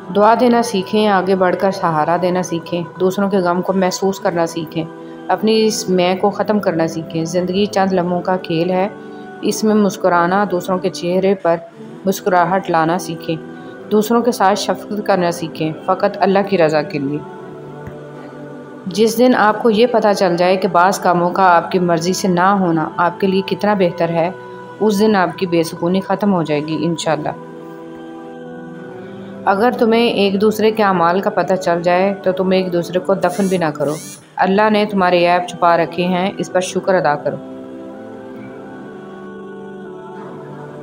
دعا دینا سیکھیں، آگے بڑھ کر سہارا دینا سیکھیں، دوسروں کے غم کو محسوس کرنا سیکھیں، اپنی اس میں کو ختم کرنا سیکھیں۔ زندگی چند لمحوں کا کھیل ہے، اس میں مسکرانا، دوسروں کے چہرے پر مسکراہٹ لانا سیکھیں، دوسروں کے ساتھ شفقت کرنا سیکھیں، فقط اللہ کی رضا کے لیے۔ جس دن آپ کو یہ پتہ چل جائے کہ بعض کاموں کا آپ کی مرضی سے نہ ہونا آپ کے لیے کتنا بہتر ہے، اس دن آپ کی بے سکونی ختم ہو جائے گی انشاءاللہ۔ اگر تمہیں ایک دوسرے کے اعمال کا پتہ چل جائے تو تم ایک دوسرے کو دفن بھی نہ کرو۔ اللہ نے تمہارے عیب چھپا رکھے ہیں، اس پر شکر ادا کرو۔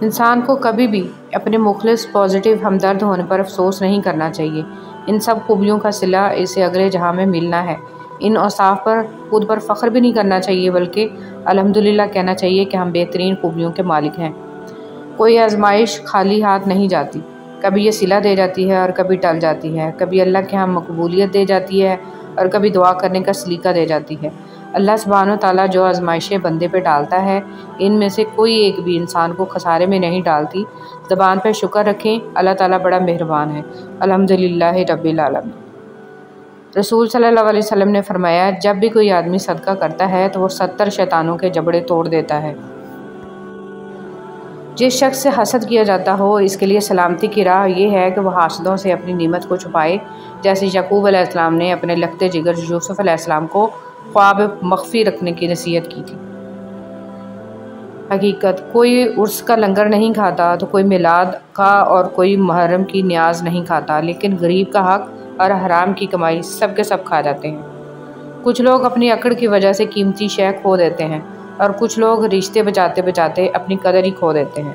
انسان کو کبھی بھی اپنے مخلص پازیٹیو ہمدرد ہونے پر افسوس نہیں کرنا چاہیے۔ ان سب خوبیوں کا صلہ اسے اگلے جہاں میں ملنا ہے۔ ان اوصاف پر خود پر فخر بھی نہیں کرنا چاہیے، بلکہ الحمدللہ کہنا چاہیے کہ ہم بہترین خوبیوں کے مالک ہیں۔ کوئی آزمائش خالی ہاتھ نہیں جاتی، کبھی یہ صلہ دے جاتی ہے اور کبھی ٹل جاتی ہے، کبھی اللہ کے ہاں مقبولیت دے جاتی ہے اور کبھی دعا کرنے کا سلیقہ دے جاتی ہے۔ اللہ سبحانہ و تعالیٰ جو آزمائشیں بندے پہ ڈالتا ہے، ان میں سے کوئی ایک بھی انسان کو خسارے میں نہیں ڈالتی۔ زبان پہ شکر رکھیں، اللہ تعالیٰ بڑا مہربان ہے۔ الحمدللہ رب العالمین۔ رسول صلی اللہ علیہ وسلم نے فرمایا، جب بھی کوئی آدمی صدقہ کرتا ہے تو وہ 70 شیطانوں کے جبڑے توڑ دیتا ہے۔ جس شخص سے حسد کیا جاتا ہو، اس کے لیے سلامتی کی راہ یہ ہے کہ وہ حاسدوں سے اپنی نعمت کو چھپائے، جیسے یعقوب علیہ السلام نے اپنے لختے جگر یوسف علیہ السلام کو خواب مخفی رکھنے کی نصیحت کی تھی۔ حقیقت، کوئی عرس کا لنگر نہیں کھاتا تو کوئی میلاد کا اور کوئی محرم کی نیاز نہیں کھاتا، لیکن غریب کا حق اور حرام کی کمائی سب کے سب کھا جاتے ہیں۔ کچھ لوگ اپنی اکڑ کی وجہ سے قیمتی شے کھو دیتے ہیں اور کچھ لوگ رشتے بچاتے بچاتے اپنی قدر ہی کھو دیتے ہیں۔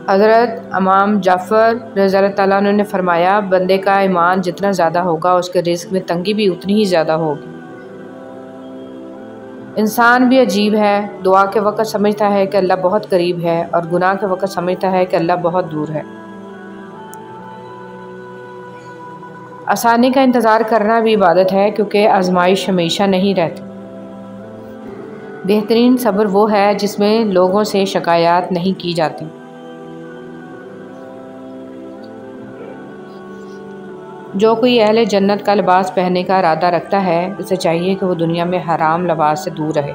حضرت امام جعفر رضی اللہ تعالیٰ عنہ نے فرمایا، بندے کا ایمان جتنا زیادہ ہوگا اس کے رزق میں تنگی بھی اتنی ہی زیادہ ہوگی۔ انسان بھی عجیب ہے، دعا کے وقت سمجھتا ہے کہ اللہ بہت قریب ہے اور گناہ کے وقت سمجھتا ہے کہ اللہ بہت دور ہے۔ آسانی کا انتظار کرنا بھی عبادت ہے، کیونکہ آزمائش ہمیشہ نہیں رہتی۔ بہترین صبر وہ ہے جس میں لوگوں سے شکایات نہیں کی جاتی۔ جو کوئی اہل جنت کا لباس پہننے کا ارادہ رکھتا ہے، اسے چاہیے کہ وہ دنیا میں حرام لباس سے دور رہے۔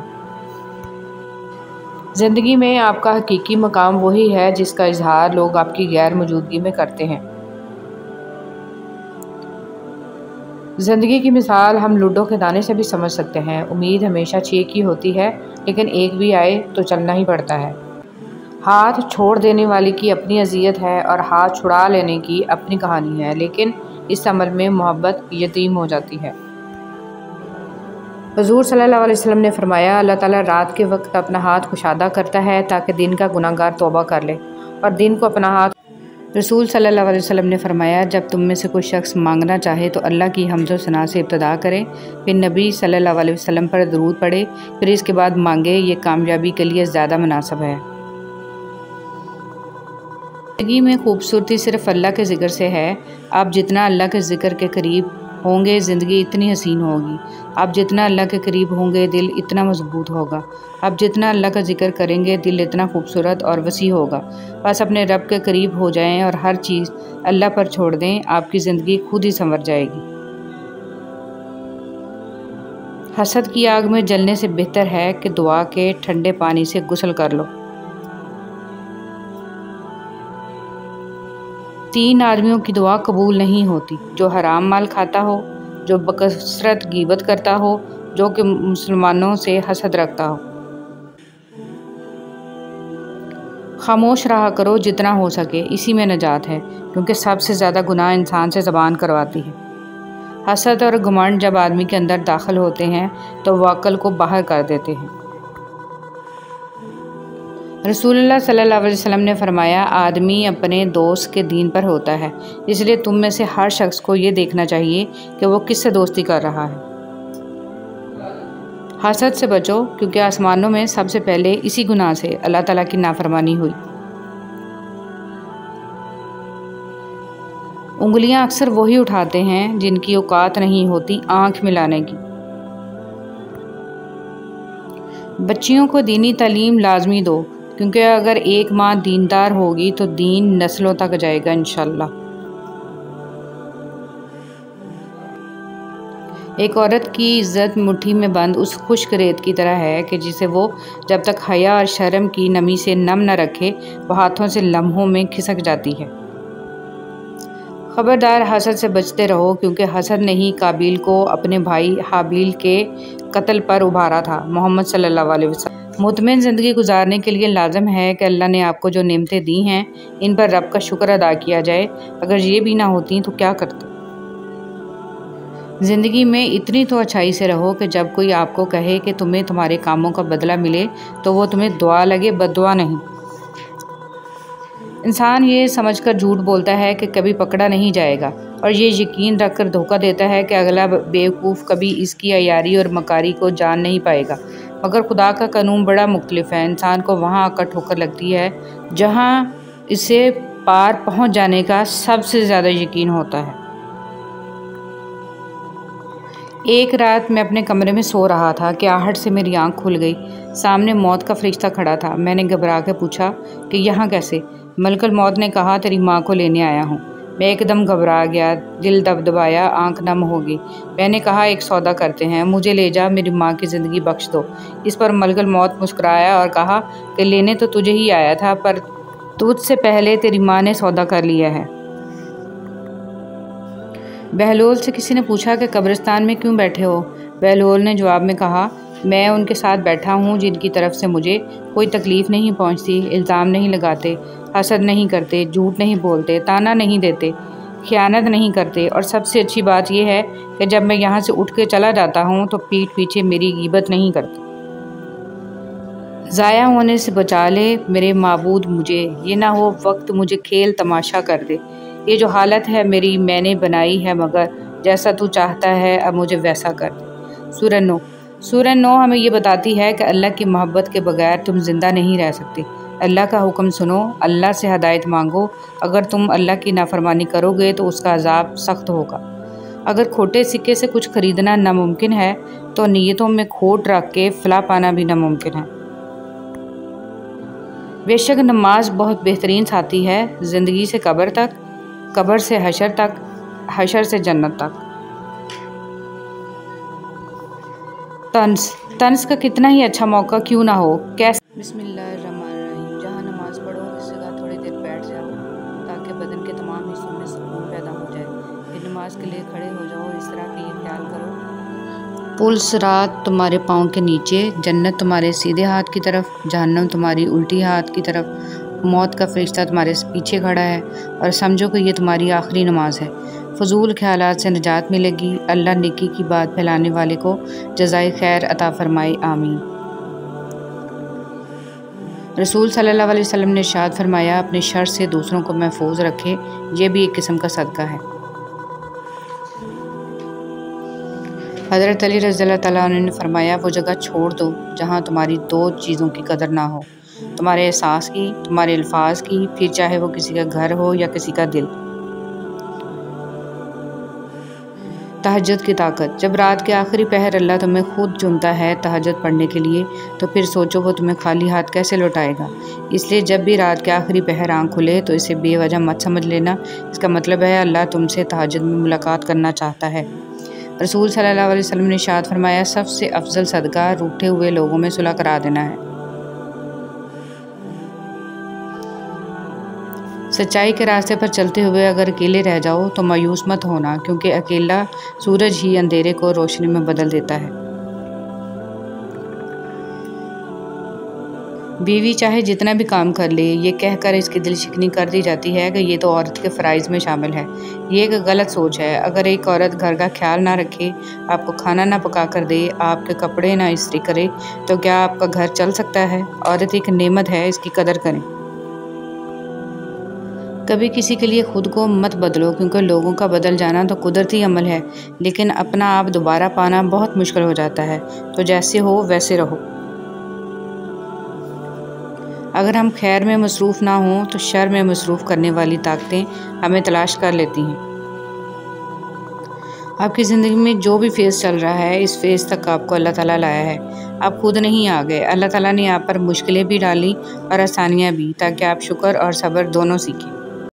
زندگی میں آپ کا حقیقی مقام وہی ہے جس کا اظہار لوگ آپ کی غیر موجودگی میں کرتے ہیں۔ زندگی کی مثال ہم لوڈو کے دانے سے بھی سمجھ سکتے ہیں۔ امید ہمیشہ 6 کی ہوتی ہے، لیکن ایک بھی آئے تو چلنا ہی پڑتا ہے۔ ہاتھ چھوڑ دینے والے کی اپنی اذیت ہے اور ہاتھ چھڑا لینے کی اپنی کہانی ہے، لیکن اس عمل میں محبت یتیم ہو جاتی ہے۔ حضور صلی اللہ علیہ وسلم نے فرمایا، اللہ تعالیٰ رات کے وقت اپنا ہاتھ کشادہ کرتا ہے تاکہ دن کا گناہ گار توبہ کر لے، اور دن کو اپنا ہاتھ۔ رسول صلی اللہ علیہ وسلم نے فرمایا، جب تم میں سے کوئی شخص مانگنا چاہے تو اللہ کی حمد و ثنا سے ابتدا کرے، پھر نبی صلی اللہ علیہ وسلم پر درود پڑھے، پھر اس کے بعد مانگے، یہ کامیابی کے لیے زیادہ مناسب ہے۔ زندگی میں خوبصورتی صرف اللہ کے ذکر سے ہے۔ آپ جتنا اللہ کے ذکر کے قریب ہوں گے، زندگی اتنی حسین ہوگی۔ آپ جتنا اللہ کے قریب ہوں گے، دل اتنا مضبوط ہوگا۔ آپ جتنا اللہ کا ذکر کریں گے، دل اتنا خوبصورت اور وسیع ہوگا۔ بس اپنے رب کے قریب ہو جائیں اور ہر چیز اللہ پر چھوڑ دیں، آپ کی زندگی خود ہی سنور جائے گی۔ حسد کی آگ میں جلنے سے بہتر ہے کہ دعا کے ٹھنڈے پانی سے غسل کر لو۔ 3 آدمیوں کی دعا قبول نہیں ہوتی: جو حرام مال کھاتا ہو، جو بکثرت غیبت کرتا ہو، جو کہ مسلمانوں سے حسد رکھتا ہو۔ خاموش رہا کرو جتنا ہو سکے، اسی میں نجات ہے، کیونکہ سب سے زیادہ گناہ انسان سے زبان کرواتی ہے۔ حسد اور گھمنڈ جب آدمی کے اندر داخل ہوتے ہیں تو وہ عقل کو باہر کر دیتے ہیں۔ رسول اللہ صلی اللہ علیہ وسلم نے فرمایا، آدمی اپنے دوست کے دین پر ہوتا ہے، اس لیے تم میں سے ہر شخص کو یہ دیکھنا چاہیے کہ وہ کس سے دوستی کر رہا ہے۔ حسد سے بچو، کیونکہ آسمانوں میں سب سے پہلے اسی گناہ سے اللہ تعالیٰ کی نافرمانی ہوئی۔ انگلیاں اکثر وہی اٹھاتے ہیں جن کی اوقات نہیں ہوتی آنکھ ملانے کی۔ بچیوں کو دینی تعلیم لازمی دو، کیونکہ اگر ایک ماں دیندار ہوگی تو دین نسلوں تک جائے گا انشاءاللہ۔ ایک عورت کی عزت مٹھی میں بند اس خشک ریت کی طرح ہے کہ جسے وہ جب تک حیا اور شرم کی نمی سے نم نہ رکھے وہ ہاتھوں سے لمحوں میں کھسک جاتی ہے۔ خبردار حسد سے بچتے رہو، کیونکہ حسد نے ہی قابیل کو اپنے بھائی حابیل کے قتل پر ابھارا تھا۔ محمد صلی اللہ علیہ وسلم۔ مطمئن زندگی گزارنے کے لیے لازم ہے کہ اللہ نے آپ کو جو نعمتیں دی ہیں ان پر رب کا شکر ادا کیا جائے۔ اگر یہ بھی نہ ہوتی تو کیا کرتے؟ زندگی میں اتنی تو اچھائی سے رہو کہ جب کوئی آپ کو کہے کہ تمہیں تمہارے کاموں کا بدلہ ملے تو وہ تمہیں دعا لگے، بد دعا نہیں۔ انسان یہ سمجھ کر جھوٹ بولتا ہے کہ کبھی پکڑا نہیں جائے گا، اور یہ یقین رکھ کر دھوکہ دیتا ہے کہ اگلا بیوقوف کبھی اس کی عیاری اور مکاری کو جان نہیں پائے گا۔ مگر خدا کا قانون بڑا مختلف ہے۔ انسان کو وہاں آ کر ٹھوکر لگتی ہے جہاں اسے پار پہنچ جانے کا سب سے زیادہ یقین ہوتا ہے۔ ایک رات میں اپنے کمرے میں سو رہا تھا کہ آہٹ سے میری آنکھ کھل گئی۔ سامنے موت کا فرشتہ کھڑا تھا۔ میں نے گھبرا کے پوچھا کہ یہاں کیسے؟ ملک الموت نے کہا تیری ماں کو لینے آیا ہوں۔ میں ایک دم گھبرا گیا، دل دبدبایا، آنکھ نم ہو گئی۔ میں نے کہا ایک سودا کرتے ہیں، مجھے لے جا، میری ماں کی زندگی بخش دو۔ اس پر ملک الموت مسکرایا اور کہا کہ لینے تو تجھے ہی آیا تھا، پر تجھ سے پہلے تیری ماں نے سودا کر لیا ہے۔ بہلول سے کسی نے پوچھا کہ قبرستان میں کیوں بیٹھے ہو؟ بہلول نے جواب میں کہا میں ان کے ساتھ بیٹھا ہوں جن کی طرف سے مجھے کوئی تکلیف نہیں پہنچتی، الزام نہیں لگاتے، حسد نہیں کرتے، جھوٹ نہیں بولتے، تانا نہیں دیتے، خیانت نہیں کرتے، اور سب سے اچھی بات یہ ہے کہ جب میں یہاں سے اٹھ کے چلا جاتا ہوں تو پیٹھ پیچھے میری غیبت نہیں کرتے۔ ضائع ہونے سے بچا لے میرے معبود مجھے، یہ نہ ہو وقت مجھے کھیل تماشا کر دے۔ یہ جو حالت ہے میری میں نے بنائی ہے، مگر جیسا تو چاہتا ہے اب مجھے ویسا کر دے۔ سورہ نو ہمیں یہ بتاتی ہے کہ اللہ کی محبت کے بغیر تم زندہ نہیں رہ سکتے۔ اللہ کا حکم سنو، اللہ سے ہدایت مانگو۔ اگر تم اللہ کی نافرمانی کرو گے تو اس کا عذاب سخت ہوگا۔ اگر کھوٹے سکے سے کچھ خریدنا ناممکن ہے تو نیتوں میں کھوٹ رکھ کے فلاح پانا بھی ناممکن ہے۔ بے شک نماز بہت بہترین ساتھی ہے، زندگی سے قبر تک، قبر سے حشر تک، حشر سے جنت تک۔ طنز کا کتنا ہی اچھا موقع کیوں نہ ہو، کیسے بسم اللہ الرحمن الرحیم، جہاں نماز پڑھو اس جگہ تھوڑی دیر بیٹھ جاؤ تاکہ بدن کے تمام حصوں میں سکون پیدا ہو جائے۔ پھر نماز کے لیے کھڑے ہو جاؤ اور اس طرح کا یہ خیال کرو پل صراط تمہارے پاؤں کے نیچے، جنت تمہارے سیدھے ہاتھ کی طرف، جہنم تمہاری الٹی ہاتھ کی طرف، موت کا فرشتہ تمہارے پیچھے کھڑا ہے، اور سمجھو کہ یہ تمہاری آخری نماز ہے۔ فضول خیالات سے نجات ملے گی۔ اللہ نیکی کی بات پھیلانے والے کو جزائے خیر عطا فرمائے، آمین۔ رسول صلی اللہ علیہ وسلم نے ارشاد فرمایا اپنے شر سے دوسروں کو محفوظ رکھے، یہ بھی ایک قسم کا صدقہ ہے۔ حضرت علی رضی اللہ تعالیٰ عنہ نے فرمایا وہ جگہ چھوڑ دو جہاں تمہاری دو چیزوں کی قدر نہ ہو، تمہارے احساس کی، تمہارے الفاظ کی، پھر چاہے وہ کسی کا گھر ہو یا کسی کا دل۔ تہجد کی طاقت۔ جب رات کے آخری پہر اللہ تمہیں خود چنتا ہے تہجد پڑھنے کے لیے تو پھر سوچو وہ تمہیں خالی ہاتھ کیسے لوٹائے گا۔ اس لیے جب بھی رات کے آخری پہر آنکھ کھلے تو اسے بے وجہ مت سمجھ لینا، اس کا مطلب ہے اللہ تم سے تہجد میں ملاقات کرنا چاہتا ہے۔ رسول صلی اللہ علیہ وسلم نے ارشاد فرمایا سب سے افضل صدقہ روٹھے ہوئے لوگوں میں صلح کرا دینا ہے۔ سچائی کے راستے پر چلتے ہوئے اگر اکیلے رہ جاؤ تو مایوس مت ہونا، کیونکہ اکیلا سورج ہی اندھیرے کو روشنی میں بدل دیتا ہے۔ بیوی چاہے جتنا بھی کام کر لے، یہ کہہ کر اس کی دل شکنی کر دی جاتی ہے کہ یہ تو عورت کے فرائض میں شامل ہے۔ یہ ایک غلط سوچ ہے۔ اگر ایک عورت گھر کا خیال نہ رکھے، آپ کو کھانا نہ پکا کر دے، آپ کے کپڑے نہ استری کرے تو کیا آپ کا گھر چل سکتا ہے؟ عورت ایک نعمت ہے، اس کی قدر کریں۔ کبھی کسی کے لیے خود کو مت بدلو، کیونکہ لوگوں کا بدل جانا تو قدرتی عمل ہے، لیکن اپنا آپ دوبارہ پانا بہت مشکل ہو جاتا ہے۔ تو جیسے ہو ویسے رہو۔ اگر ہم خیر میں مصروف نہ ہوں تو شر میں مصروف کرنے والی طاقتیں ہمیں تلاش کر لیتی ہیں۔ آپ کی زندگی میں جو بھی فیز چل رہا ہے، اس فیز تک آپ کو اللہ تعالیٰ لایا ہے۔ آپ خود نہیں آ گئے، اللہ تعالیٰ نے آپ پر مشکلیں بھی ڈالی اور آسانیاں بھی، تاکہ آپ شکر اور صبر دونوں سیکھیں۔